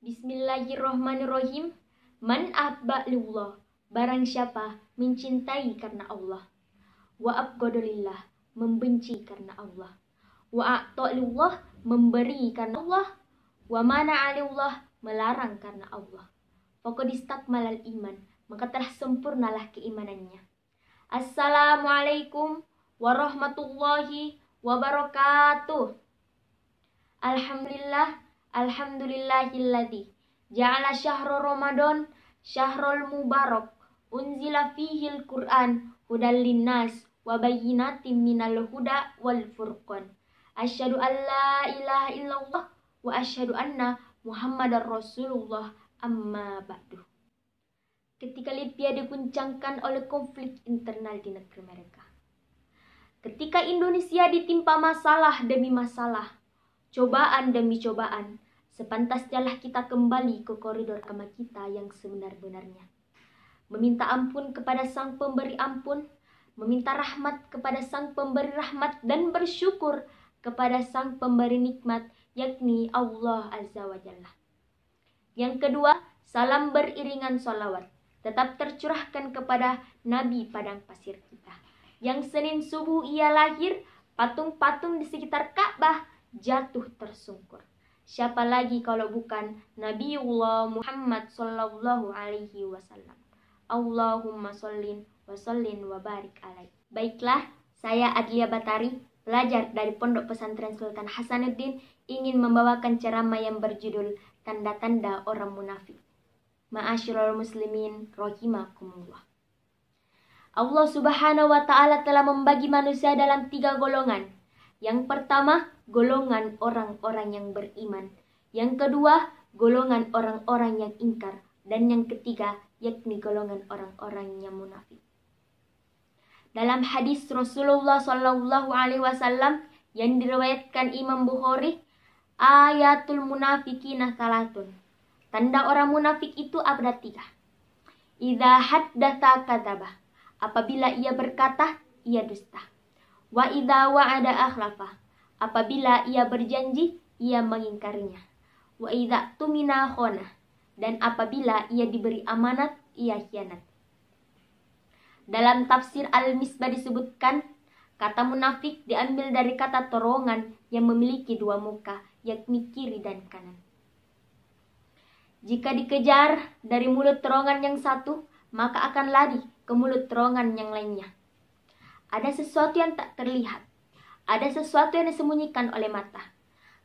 Bismillahirrahmanirrahim. Man ahba lillah, barang siapa mencintai karena Allah. Wa abghadalillah, membenci karena Allah. Wa a'ta'lillah, memberi karena Allah. Wa mana'alillah, melarang karena Allah. Faqad istakmalal iman, maka telah sempurnalah keimanannya. Assalamualaikum warahmatullahi wabarakatuh. Alhamdulillahilladzi ja'ala syahrul Ramadan syahrul mubarak unzila fihil Qur'an hudal linnas wa bayyinatin minal huda wal furqan. Asyhadu an la ilaha illallah wa asyhadu anna Muhammadar Rasulullah, amma ba'du. Ketika Libya diguncangkan oleh konflik internal di negeri mereka. Ketika Indonesia ditimpa masalah demi masalah, cobaan demi cobaan, sepantasnya kita kembali ke koridor agama kita yang sebenar-benarnya. Meminta ampun kepada Sang Pemberi ampun, meminta rahmat kepada Sang Pemberi rahmat, dan bersyukur kepada Sang Pemberi nikmat, yakni Allah Azza wa Jalla. Yang kedua, salam beriringan sholawat tetap tercurahkan kepada Nabi padang pasir kita. Yang Senin subuh ia lahir, patung-patung di sekitar Ka'bah jatuh tersungkur. Siapa lagi kalau bukan Nabiullah Muhammad sallallahu alaihi wasallam. Allahumma shallin wa sallin wa barik alaih. Baiklah, saya Adlia Batari, pelajar dari Pondok Pesantren Sultan Hasanuddin, ingin membawakan ceramah yang berjudul Tanda-tanda Orang Munafik. Ma'asyiral muslimin rahimakumullah. Allah Subhanahu wa taala telah membagi manusia dalam 3 golongan. Yang pertama, golongan orang-orang yang beriman. Yang kedua, golongan orang-orang yang ingkar. Dan yang ketiga, yakni golongan orang-orang yang munafik. Dalam hadis Rasulullah sallallahu alaihi wasallam yang diriwayatkan Imam Bukhari, ayatul munafikina salatun. Tanda orang munafik itu ada 3. Idza haddatsa kadzaba. Apabila ia berkata, ia dusta. Wa idza wa'ada akhlafa. Apabila ia berjanji, ia mengingkarinya. Wa idza tumina khana. Dan apabila ia diberi amanat, ia khianat. Dalam tafsir Al-Misbah disebutkan, kata munafik diambil dari kata torongan yang memiliki 2 muka, yakni kiri dan kanan. Jika dikejar dari mulut torongan yang satu, maka akan lari ke mulut torongan yang lainnya. Ada sesuatu yang tak terlihat. Ada sesuatu yang disembunyikan oleh mata.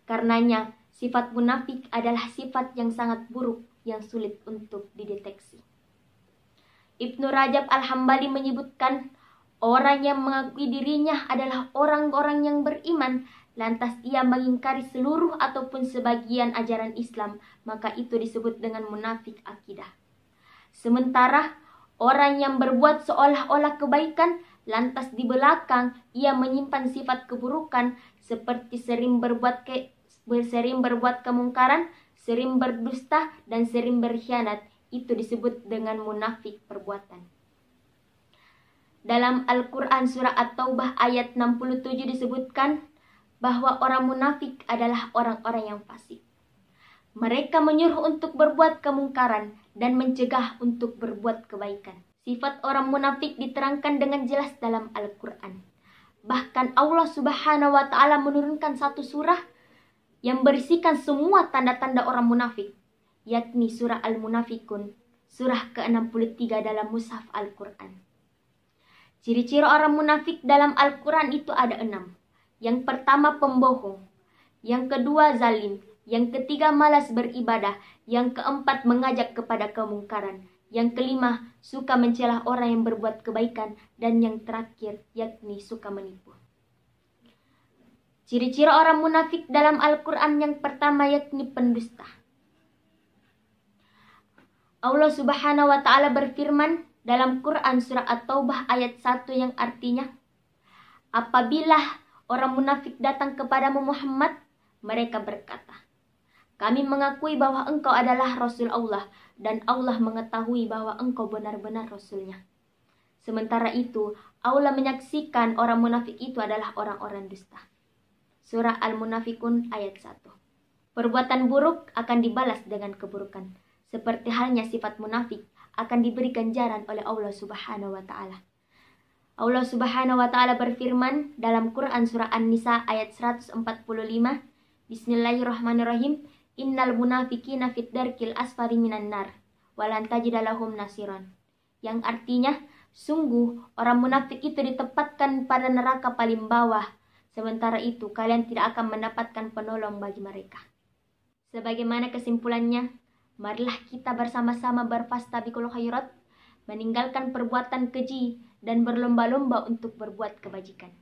Karenanya, sifat munafik adalah sifat yang sangat buruk yang sulit untuk dideteksi. Ibnu Rajab Al-Hambali menyebutkan, orang yang mengakui dirinya adalah orang-orang yang beriman, lantas ia mengingkari seluruh ataupun sebagian ajaran Islam, maka itu disebut dengan munafik akidah. Sementara orang yang berbuat seolah-olah kebaikan, lantas di belakang ia menyimpan sifat keburukan seperti sering berbuat kemungkaran, sering berdusta, dan sering berkhianat. Itu disebut dengan munafik perbuatan. Dalam Al-Quran surah At-Taubah ayat 67 disebutkan bahwa orang munafik adalah orang-orang yang fasik. Mereka menyuruh untuk berbuat kemungkaran dan mencegah untuk berbuat kebaikan. Sifat orang munafik diterangkan dengan jelas dalam Al-Quran. Bahkan Allah Subhanahu wa ta'ala menurunkan satu surah yang berisikan semua tanda-tanda orang munafik, yakni surah Al-Munafikun, surah ke-63 dalam mushaf Al-Quran. Ciri-ciri orang munafik dalam Al-Quran itu ada 6. Yang pertama, pembohong. Yang kedua, zalim. Yang ketiga, malas beribadah. Yang keempat, mengajak kepada kemungkaran. Yang kelima, suka mencela orang yang berbuat kebaikan. Dan yang terakhir, yakni suka menipu. Ciri-ciri orang munafik dalam Al-Quran yang pertama yakni pendusta. Allah Subhanahu wa ta'ala berfirman dalam Quran surah At-Taubah ayat 1 yang artinya, apabila orang munafik datang kepadamu Muhammad, mereka berkata, kami mengakui bahwa engkau adalah Rasul Allah dan Allah mengetahui bahwa engkau benar-benar Rasulnya. Sementara itu, Allah menyaksikan orang munafik itu adalah orang-orang dusta. Surah Al-Munafikun ayat 1. Perbuatan buruk akan dibalas dengan keburukan. Seperti halnya sifat munafik akan diberi ganjaran oleh Allah Subhanahu wa taala. Allah Subhanahu wa taala berfirman dalam Quran surah An-Nisa ayat 145, Bismillahirrahmanirrahim, Innal munafiqina fid darkil asfari minan nar, walan tajida lahum nasiran. Yang artinya, sungguh orang munafik itu ditempatkan pada neraka paling bawah, sementara itu kalian tidak akan mendapatkan penolong bagi mereka. Sebagaimana kesimpulannya, marilah kita bersama-sama berfastabiqul khairat, meninggalkan perbuatan keji dan berlomba-lomba untuk berbuat kebajikan.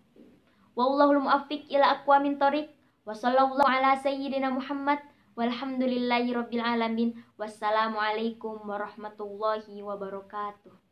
Wallahul muwaffiq ila aqwamit thoriq. Wa sallallahu ala sayyidina Muhammad walhamdulillahi rabbil alamin. Wassalamualaikum warahmatullahi wabarakatuh.